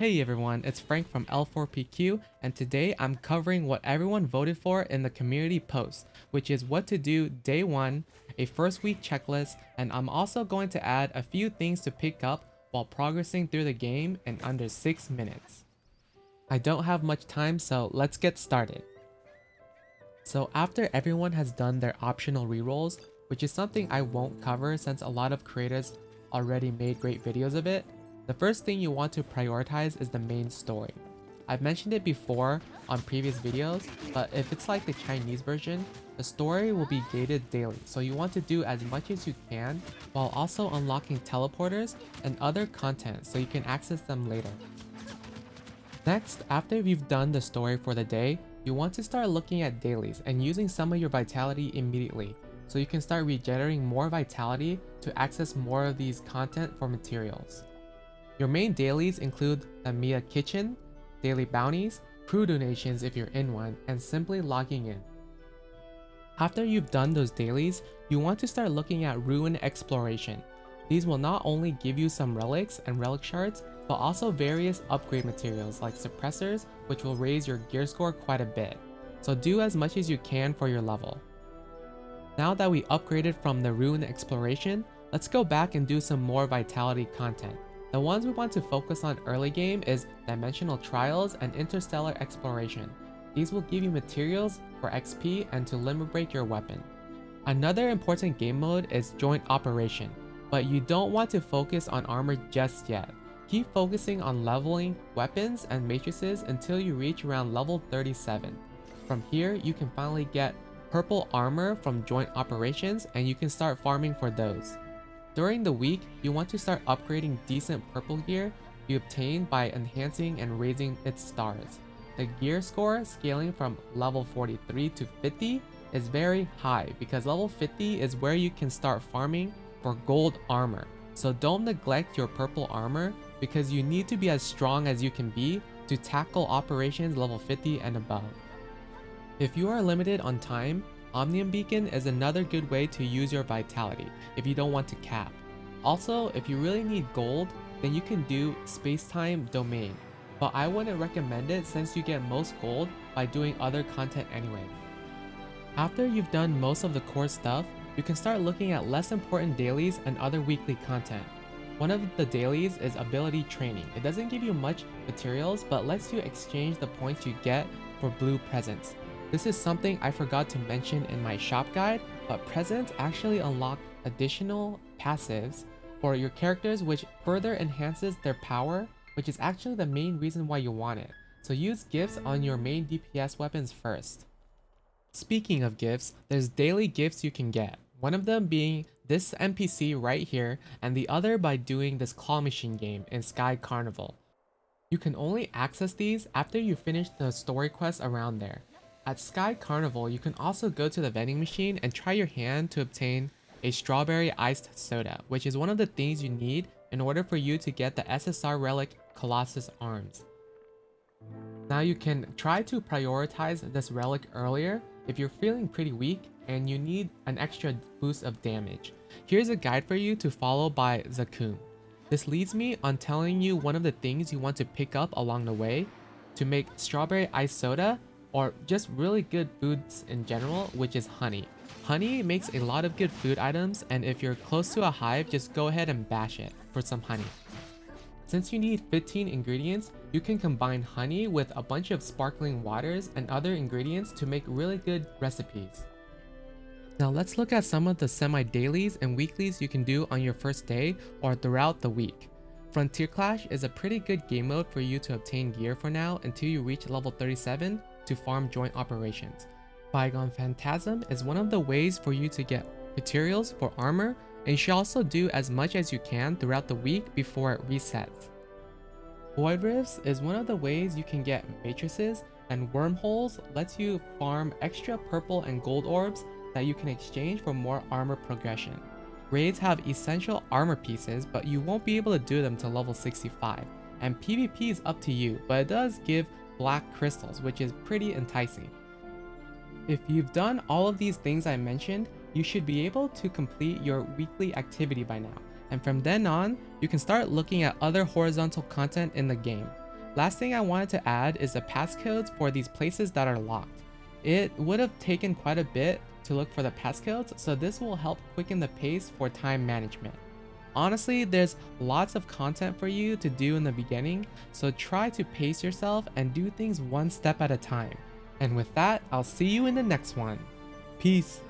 Hey everyone, it's Frank from L4PQ, and today I'm covering what everyone voted for in the community post, which is what to do day 1, a first week checklist, and I'm also going to add a few things to pick up while progressing through the game in under 6 minutes. I don't have much time, so let's get started. So after everyone has done their optional rerolls, which is something I won't cover since a lot of creators already made great videos of it, the first thing you want to prioritize is the main story. I've mentioned it before on previous videos, but if it's like the Chinese version, the story will be gated daily, so you want to do as much as you can while also unlocking teleporters and other content so you can access them later. Next, after you've done the story for the day, you want to start looking at dailies and using some of your vitality immediately, so you can start regenerating more vitality to access more of these content for materials. Your main dailies include the Mia Kitchen, daily bounties, crew donations if you're in one, and simply logging in. After you've done those dailies, you want to start looking at ruin exploration. These will not only give you some relics and relic shards, but also various upgrade materials like suppressors, which will raise your gear score quite a bit. So do as much as you can for your level. Now that we upgraded from the ruin exploration, let's go back and do some more vitality content. The ones we want to focus on early game is Dimensional Trials and Interstellar Exploration. These will give you materials for XP and to limit break your weapon. Another important game mode is Joint Operation, but you don't want to focus on armor just yet. Keep focusing on leveling weapons and matrices until you reach around level 37. From here, you can finally get purple armor from Joint Operations and you can start farming for those. During the week, you want to start upgrading decent purple gear you obtain by enhancing and raising its stars. The gear score scaling from level 43 to 50 is very high because level 50 is where you can start farming for gold armor. So don't neglect your purple armor because you need to be as strong as you can be to tackle operations level 50 and above. If you are limited on time, Omnium Beacon is another good way to use your vitality if you don't want to cap. Also, if you really need gold, then you can do Space-Time Domain, but I wouldn't recommend it since you get most gold by doing other content anyway. After you've done most of the core stuff, you can start looking at less important dailies and other weekly content. One of the dailies is Ability Training. It doesn't give you much materials, but lets you exchange the points you get for blue presents. This is something I forgot to mention in my shop guide, but presents actually unlock additional passives for your characters which further enhances their power, which is actually the main reason why you want it. So use gifts on your main DPS weapons first. Speaking of gifts, there's daily gifts you can get. One of them being this NPC right here, and the other by doing this claw machine game in Sky Carnival. You can only access these after you finish the story quests around there. At Sky Carnival, you can also go to the vending machine and try your hand to obtain a strawberry iced soda, which is one of the things you need in order for you to get the SSR Relic Arms. Now you can try to prioritize this relic earlier if you're feeling pretty weak and you need an extra boost of damage. Here's a guide for you to follow by Zakun. This leads me on telling you one of the things you want to pick up along the way to make strawberry iced soda or just really good foods in general, which is honey. Honey makes a lot of good food items, and if you're close to a hive, just go ahead and bash it for some honey. Since you need 15 ingredients, you can combine honey with a bunch of sparkling waters and other ingredients to make really good recipes. Now let's look at some of the semi-dailies and weeklies you can do on your first day or throughout the week. Frontier Clash is a pretty good game mode for you to obtain gear for now until you reach level 37 to farm Joint Operations. Bygone Phantasm is one of the ways for you to get materials for armor, and you should also do as much as you can throughout the week before it resets. Void Riffs is one of the ways you can get matrices, and Wormholes lets you farm extra purple and gold orbs that you can exchange for more armor progression. Raids have essential armor pieces, but you won't be able to do them till level 65, and PvP is up to you, but it does give black crystals, which is pretty enticing. If you've done all of these things I mentioned, you should be able to complete your weekly activity by now, and from then on, you can start looking at other horizontal content in the game. Last thing I wanted to add is the passcodes for these places that are locked. It would have taken quite a bit to look for the passcodes, so this will help quicken the pace for time management. Honestly, there's lots of content for you to do in the beginning, so try to pace yourself and do things one step at a time. And with that, I'll see you in the next one. Peace.